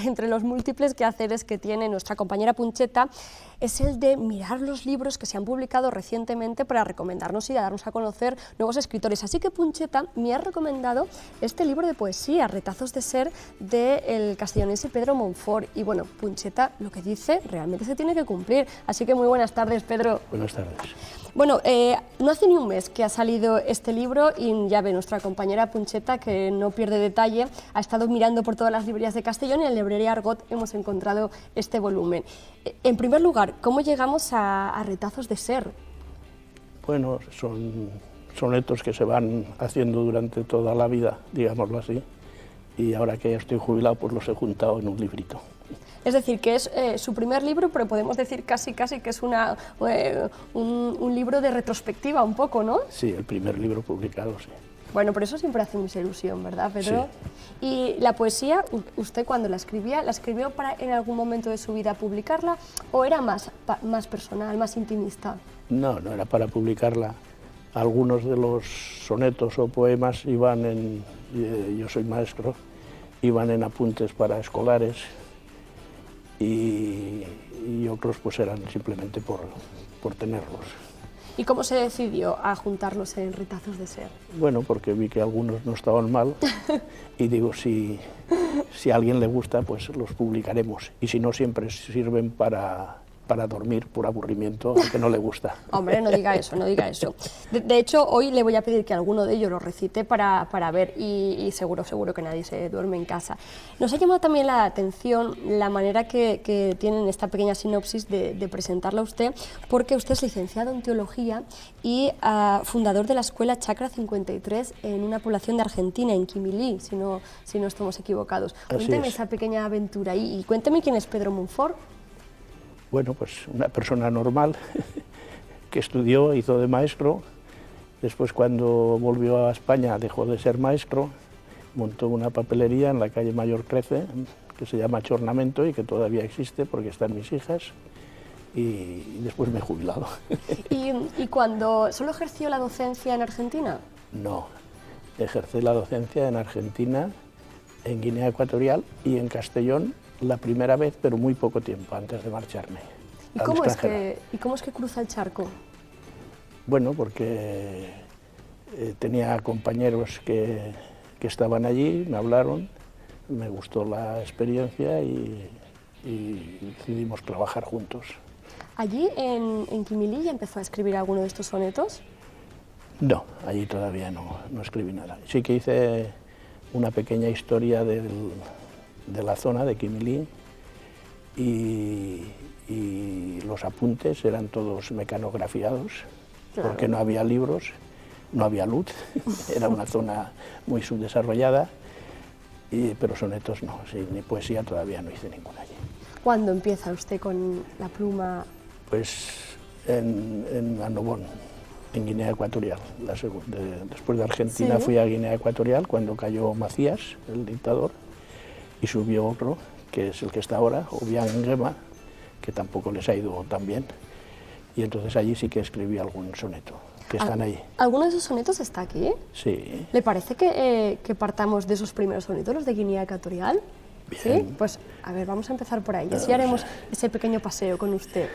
entre los múltiples quehaceres que tiene nuestra compañera Puncheta es el de mirar los libros que se han publicado recientemente para recomendarnos y darnos a conocer nuevos escritores. Así que Puncheta me ha recomendado este libro de poesía, Retazos de ser, del castellonense Pedro Monfort. Y bueno, Puncheta lo que dice realmente se tiene que cumplir. Así que muy buenas tardes, Pedro. Buenas tardes. Bueno, no hace ni un mes que ha salido este libro y ya ve nuestra compañera Puncheta, que no pierde detalle, ha estado mirando por todas las librerías de Castellón y en la librería Argot hemos encontrado este volumen. En primer lugar, ¿cómo llegamos a Retazos de ser? Bueno, son sonetos que se van haciendo durante toda la vida, digámoslo así, y ahora que ya estoy jubilado, pues los he juntado en un librito. Es decir, que es su primer libro, pero podemos decir casi que es un libro de retrospectiva un poco, ¿no? Sí, el primer libro publicado, sí. Bueno, pero eso siempre hace mucha ilusión, ¿verdad, Pedro? Sí. Y la poesía, usted cuando ¿la escribió para en algún momento de su vida publicarla o era más personal, más intimista? No, no era para publicarla. Algunos de los sonetos o poemas iban en, yo soy maestro, iban en apuntes para escolares y otros pues eran simplemente por tenerlos. ¿Y cómo se decidió a juntarlos en Retazos de ser? Bueno, porque vi que algunos no estaban mal y digo, si a alguien le gusta, pues los publicaremos. Y si no, siempre sirven para dormir por aburrimiento, aunque no le gusta. Hombre, no diga eso, no diga eso. De hecho, hoy le voy a pedir que alguno de ellos lo recite para ver y seguro que nadie se duerme en casa. Nos ha llamado también la atención la manera que tienen esta pequeña sinopsis de presentarla a usted, porque usted es licenciado en Teología y fundador de la Escuela Chacra 53 en una población de Argentina, en Quimilí, si no estamos equivocados. Cuénteme esa pequeña aventura y cuénteme quién es Pedro Monfort. Bueno, pues una persona normal que estudió, hizo de maestro, después cuando volvió a España dejó de ser maestro, montó una papelería en la calle Mayor 13, que se llama Chornamento y que todavía existe porque están mis hijas, y después me he jubilado. ¿Y cuando solo ejerció la docencia en Argentina? No, ejercí la docencia en Argentina, en Guinea Ecuatorial y en Castellón, la primera vez, pero muy poco tiempo antes de marcharme. ¿Y cómo es que cruza el charco? Bueno, porque tenía compañeros que estaban allí, me hablaron, me gustó la experiencia y decidimos trabajar juntos. ¿Allí en Quimilí ya empezó a escribir alguno de estos sonetos? No, allí todavía no escribí nada. Sí que hice una pequeña historia de la zona de Quimilí y los apuntes eran todos mecanografiados, claro, porque no había libros, no había luz, era una zona muy subdesarrollada, pero sonetos no, sí, ni poesía todavía no hice ninguna allí. ¿Cuándo empieza usted con la pluma? Pues en Annobón, en Guinea Ecuatorial. Después de Argentina, ¿sí?, fui a Guinea Ecuatorial cuando cayó Macías, el dictador, y subió otro, que es el que está ahora, Obiang Nguema, que tampoco les ha ido tan bien, y entonces allí sí que escribí algún soneto, que están ahí. ¿Alguno de esos sonetos está aquí? Sí. ¿Le parece que partamos de esos primeros sonetos, los de Guinea Ecuatorial? Bien. ¿Sí? Pues a ver, vamos a empezar por ahí, así haremos ese pequeño paseo con usted.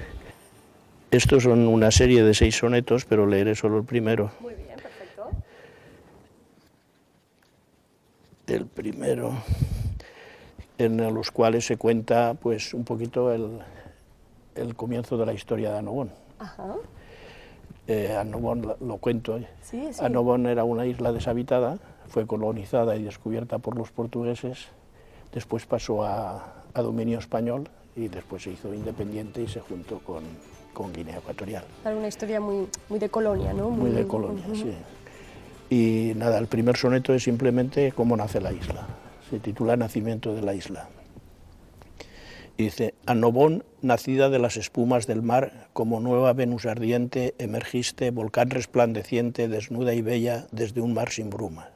Estos son una serie de 6 sonetos, pero leeré solo el primero. Muy bien, perfecto. El primero, en los cuales se cuenta pues un poquito el comienzo de la historia de Annobón. Ajá. Annobón, lo cuento. Sí, sí. Annobón era una isla deshabitada, fue colonizada y descubierta por los portugueses, después pasó a dominio español y después se hizo independiente y se juntó con Guinea Ecuatorial. Era una historia muy de colonia, ¿no? Muy de colonia, sí. Y nada, el primer soneto es simplemente cómo nace la isla. Se titula Nacimiento de la isla. Y dice: Annobón, nacida de las espumas del mar, como nueva Venus ardiente, emergiste, volcán resplandeciente, desnuda y bella, desde un mar sin bruma.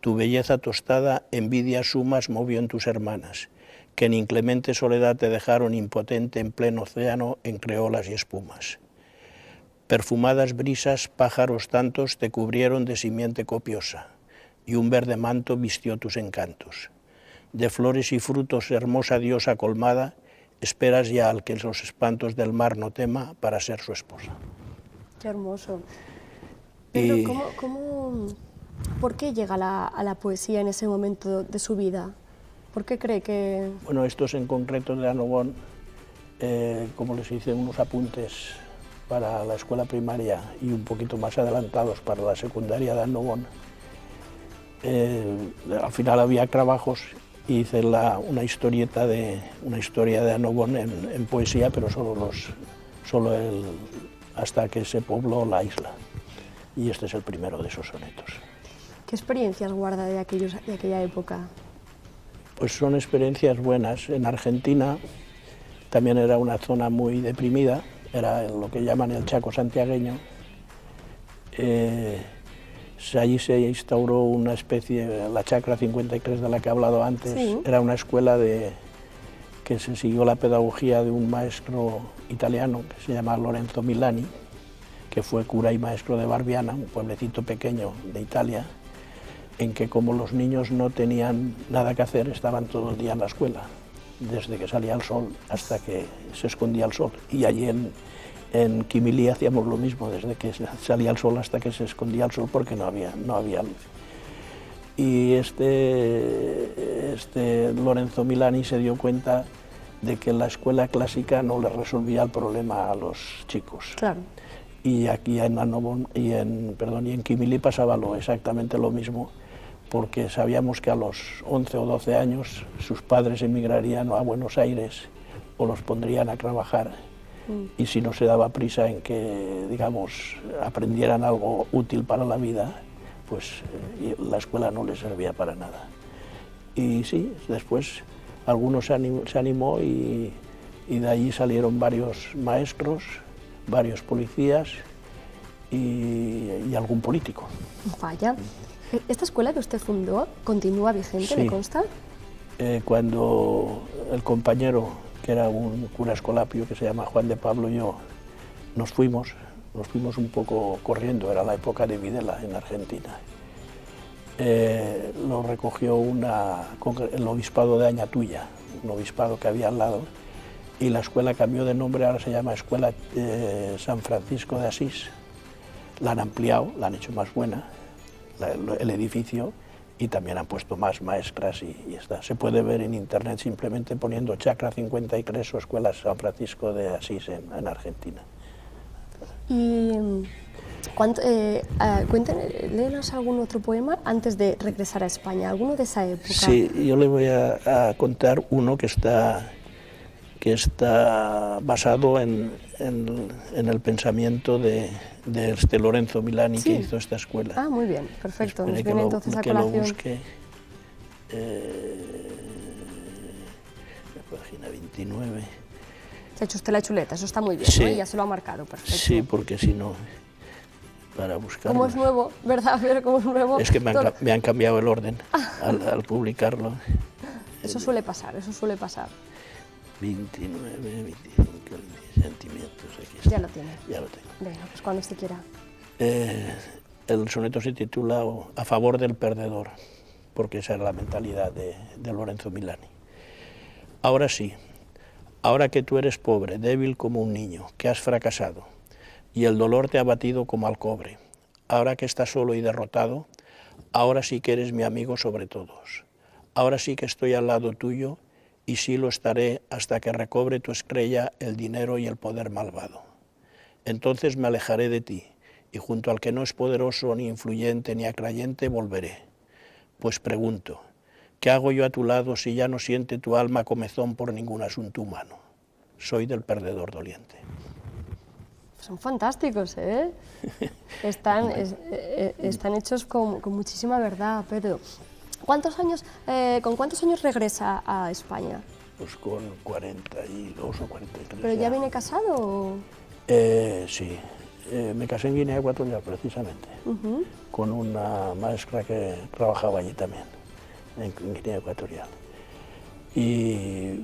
Tu belleza tostada, envidias sumas movió en tus hermanas, que en inclemente soledad te dejaron impotente en pleno océano entre olas y espumas. Perfumadas brisas, pájaros tantos te cubrieron de simiente copiosa, y un verde manto vistió tus encantos. de flores y frutos, hermosa diosa colmada, esperas ya al que los espantos del mar no tema para ser su esposa. Qué hermoso. Pedro, ¿por qué llega a la poesía en ese momento de su vida? ¿Por qué cree que...? Bueno, estos en concreto de Annobón, como les hice unos apuntes para la escuela primaria y un poquito más adelantados para la secundaria de Annobón, al final había trabajos y hice una historia de Annobón en poesía, pero hasta que se pobló la isla. Y este es el primero de esos sonetos. ¿Qué experiencias guarda de aquella época? Pues son experiencias buenas. En Argentina también era una zona muy deprimida, era lo que llaman el Chaco santiagueño. Allí se instauró una especie, la Chacra 53 de la que he hablado antes, sí. Era una escuela que se siguió la pedagogía de un maestro italiano que se llama Lorenzo Milani, que fue cura y maestro de Barbiana, un pueblecito pequeño de Italia, en que como los niños no tenían nada que hacer, estaban todo el día en la escuela, desde que salía el sol hasta que se escondía el sol. Y allí en Quimilí hacíamos lo mismo, desde que salía el sol hasta que se escondía el sol, porque no había luz. Y este Lorenzo Milani se dio cuenta de que la escuela clásica no le resolvía el problema a los chicos. Claro. Y aquí en Annobón y en Quimilí pasaba exactamente lo mismo, porque sabíamos que a los 11 o 12 años sus padres emigrarían a Buenos Aires o los pondrían a trabajar, y si no se daba prisa en que, digamos, aprendieran algo útil para la vida, pues la escuela no les servía para nada. Y sí, después algunos se animó y de allí salieron varios maestros, varios policías y algún político. Vaya. ¿Esta escuela que usted fundó continúa vigente, sí. ¿Le consta? Cuando el compañero, que era un cura escolapio que se llama Juan de Pablo, y yo nos fuimos un poco corriendo, era la época de Videla en Argentina. Lo recogió el obispado de Añatuya, un obispado que había al lado, y la escuela cambió de nombre, ahora se llama Escuela San Francisco de Asís. La han ampliado, la han hecho más buena, el edificio, y también han puesto más maestras y está. Se puede ver en internet simplemente poniendo Chacra 53 o Escuela San Francisco de Asís en Argentina. Y léenos algún otro poema antes de regresar a España, alguno de esa época. Sí, yo le voy a contar uno que está basado en el pensamiento de este Lorenzo Milani, sí. Que hizo esta escuela. Ah, muy bien, perfecto. Nos viene entonces a que colación. Lo busque. Página 29. Se ha hecho usted la chuleta, eso está muy bien, sí. ¿no? Y ya se lo ha marcado, perfecto. Sí, porque si no, para buscarlo. Como es nuevo, ¿verdad? Pero como es nuevo... Es que me han cambiado el orden al publicarlo. Eso suele pasar, eso suele pasar. 29, 25 sentimientos. Aquí está. Ya lo tiene. Ya lo tengo. Venga, pues cuando usted quiera. El soneto se titula A favor del perdedor, porque esa era la mentalidad de Lorenzo Milani. Ahora sí, ahora que tú eres pobre, débil como un niño, que has fracasado, y el dolor te ha batido como al cobre, ahora que estás solo y derrotado, ahora sí que eres mi amigo sobre todos, ahora sí que estoy al lado tuyo, y sí lo estaré hasta que recobre tu estrella el dinero y el poder malvado. Entonces me alejaré de ti, y junto al que no es poderoso, ni influyente, ni atrayente, volveré. Pues pregunto, ¿qué hago yo a tu lado si ya no siente tu alma comezón por ningún asunto humano? Soy del perdedor doliente. Son fantásticos, ¿eh? Están hechos con muchísima verdad, Pedro. ¿Con cuántos años regresa a España? Pues con 42 o 43. ¿Pero ya viene casado o...? Sí, me casé en Guinea Ecuatorial precisamente, con una maestra que trabajaba allí también, en Guinea Ecuatorial. Y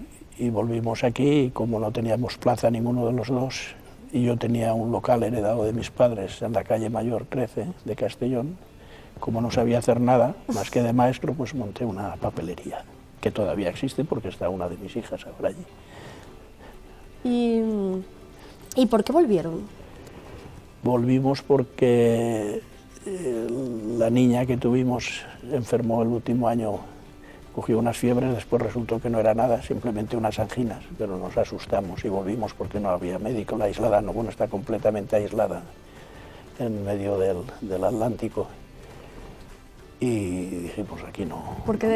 volvimos aquí, y como no teníamos plaza ninguno de los dos, y yo tenía un local heredado de mis padres en la calle Mayor 13 de Castellón, como no sabía hacer nada más que de maestro, pues monté una papelería. que todavía existe porque está una de mis hijas ahora allí. ¿Y por qué volvieron? Volvimos porque la niña que tuvimos enfermó el último año, cogió unas fiebres, después resultó que no era nada, simplemente unas anginas, pero nos asustamos y volvimos porque no había médico. La isla de Annobón está completamente aislada en medio del Atlántico. Y dijimos, aquí no. ¿Por qué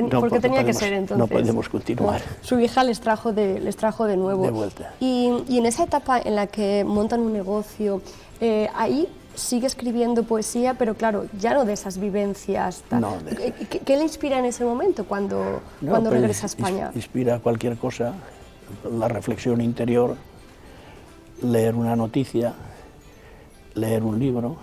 tenía que ser entonces? No podemos continuar. Su hija les trajo de nuevo. De vuelta. Y en esa etapa en la que montan un negocio, ahí sigue escribiendo poesía, pero claro, ya no de esas vivencias. No, ¿Qué le inspira en ese momento cuando regresa a España? Inspira cualquier cosa, la reflexión interior, leer una noticia, leer un libro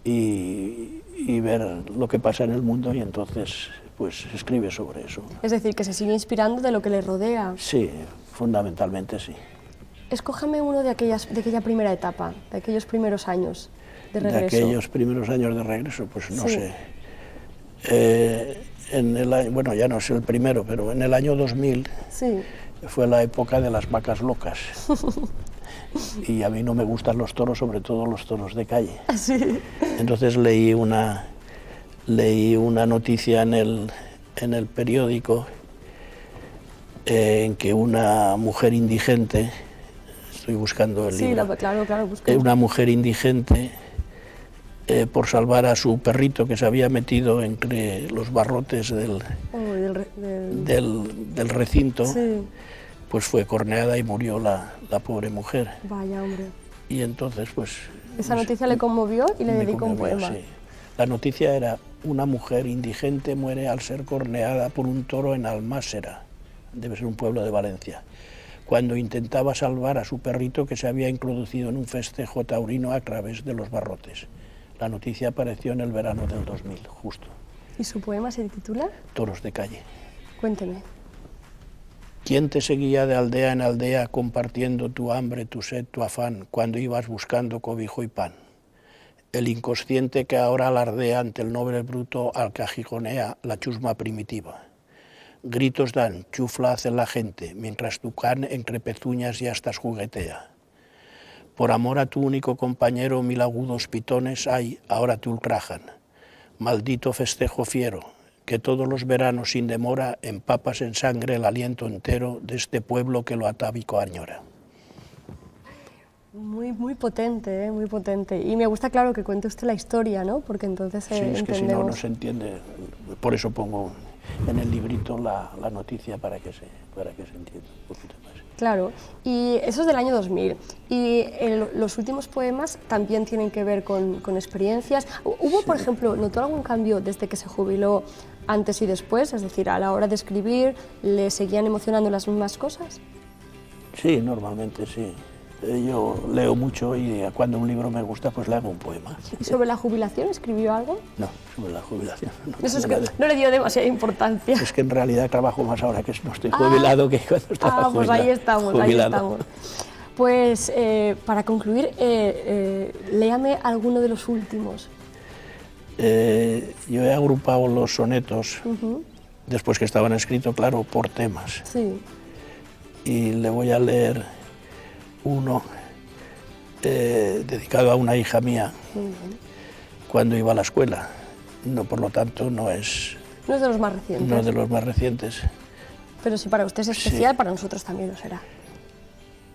y ver lo que pasa en el mundo, y entonces pues escribe sobre eso. Es decir, que se sigue inspirando de lo que le rodea. Sí, fundamentalmente sí. Escójame uno de aquella primera etapa, de aquellos primeros años de regreso. De aquellos primeros años de regreso, pues no sé. Bueno, ya no es el primero, pero en el año 2000 fue la época de las vacas locas. Y a mí no me gustan los toros, sobre todo los toros de calle. Sí. Entonces leí una noticia en el periódico en que una mujer indigente, estoy buscando el libro, claro, una mujer indigente, por salvar a su perrito que se había metido entre los barrotes del recinto, pues fue corneada y murió la pobre mujer. Vaya, hombre. Y entonces, pues... Esa noticia le conmovió y le dedicó un poema. Sí. La noticia era: una mujer indigente muere al ser corneada por un toro en Almásera, debe ser un pueblo de Valencia, cuando intentaba salvar a su perrito que se había introducido en un festejo taurino a través de los barrotes. La noticia apareció en el verano del 2000, justo. ¿Y su poema se titula? Toros de calle. Cuénteme. ¿Quién te seguía de aldea en aldea compartiendo tu hambre, tu sed, tu afán, cuando ibas buscando cobijo y pan? El inconsciente que ahora alardea ante el noble bruto al que agigonea la chusma primitiva. Gritos dan, chufla hace la gente, mientras tu can entre pezuñas ya estás juguetea. Por amor a tu único compañero, mil agudos pitones hay, ahora te ultrajan. Maldito festejo fiero, que todos los veranos sin demora empapas en sangre el aliento entero de este pueblo que lo atávico añora. Muy potente, muy potente. Y me gusta, claro, que cuente usted la historia, ¿no? Porque entonces sí, es entendemos... que si no, no se entiende. Por eso pongo en el librito la noticia para que se entienda un poquito más. Claro, y eso es del año 2000. Y los últimos poemas también tienen que ver con experiencias. ¿Hubo, por ejemplo, notó algún cambio desde que se jubiló antes y después? Es decir, a la hora de escribir, ¿le seguían emocionando las mismas cosas? Sí, normalmente sí. Yo leo mucho y cuando un libro me gusta, pues le hago un poema. ¿Y sobre la jubilación escribió algo? No, sobre la jubilación no. Eso es que no le dio demasiada importancia. Es que en realidad trabajo más ahora que no estoy jubilado que cuando estaba jubilado. Pues ahí estamos. Pues para concluir, léame alguno de los últimos. Yo he agrupado los sonetos, después que estaban escritos, claro, por temas. Sí. Y le voy a leer uno dedicado a una hija mía cuando iba a la escuela. No, por lo tanto, no es de los más recientes. No de los más recientes. Pero si para usted es especial, para nosotros también lo será.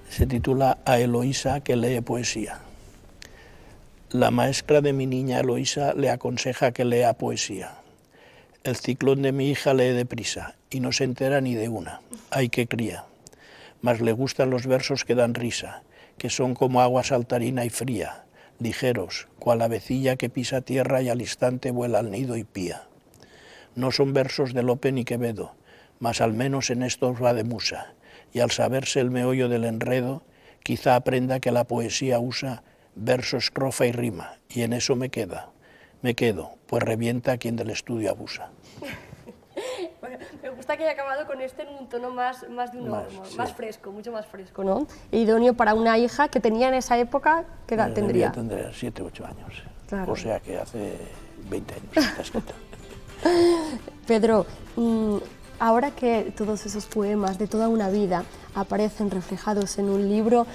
Se titula A Eloísa que lee poesía. La maestra de mi niña Eloísa le aconseja que lea poesía. El ciclón de mi hija lee deprisa y no se entera ni de una. ¡Ay, qué cría! Mas le gustan los versos que dan risa, que son como agua saltarina y fría, ligeros, cual avecilla que pisa tierra y al instante vuela al nido y pía. No son versos de Lope ni Quevedo, mas al menos en estos va de musa, y al saberse el meollo del enredo, quizá aprenda que la poesía usa verso, estrofa y rima, y en eso me quedo, pues revienta a quien del estudio abusa. Bueno, me gusta que haya acabado con este en un tono más de humor, más fresco, mucho más fresco, ¿no? Idóneo para una hija que tenía en esa época, ¿qué edad tendría? Tendría 7 u 8 años, claro. O sea que hace 20 años está escrito. Pedro, ahora que todos esos poemas de toda una vida aparecen reflejados en un libro,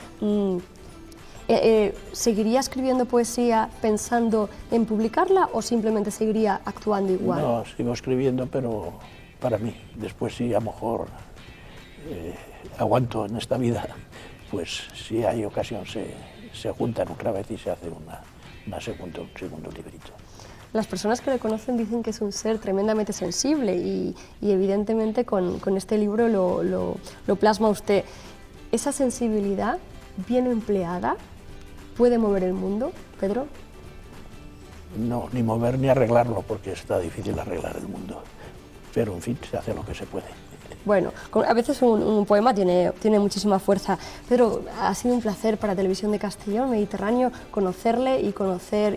¿seguiría escribiendo poesía pensando en publicarla o simplemente seguiría actuando igual? No, sigo escribiendo, pero para mí. Después sí, a lo mejor aguanto en esta vida, pues si hay ocasión se juntan otra vez y se hace un segundo librito. Las personas que le conocen dicen que es un ser tremendamente sensible y evidentemente con este libro lo plasma usted. ¿Esa sensibilidad bien empleada puede mover el mundo, Pedro? No, ni mover ni arreglarlo, porque está difícil arreglar el mundo. Pero, en fin, se hace lo que se puede. Bueno, a veces un poema tiene muchísima fuerza. Pedro, ha sido un placer para Televisión de Castellón Mediterráneo conocerle y conocer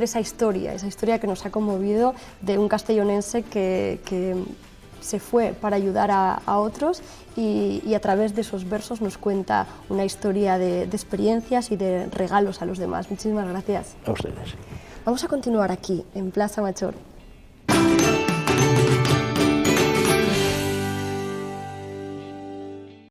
esa historia que nos ha conmovido de un castellonense que se fue para ayudar a otros y a través de esos versos nos cuenta una historia de experiencias y de regalos a los demás. Muchísimas gracias. A ustedes. Vamos a continuar aquí, en Plaza Machor.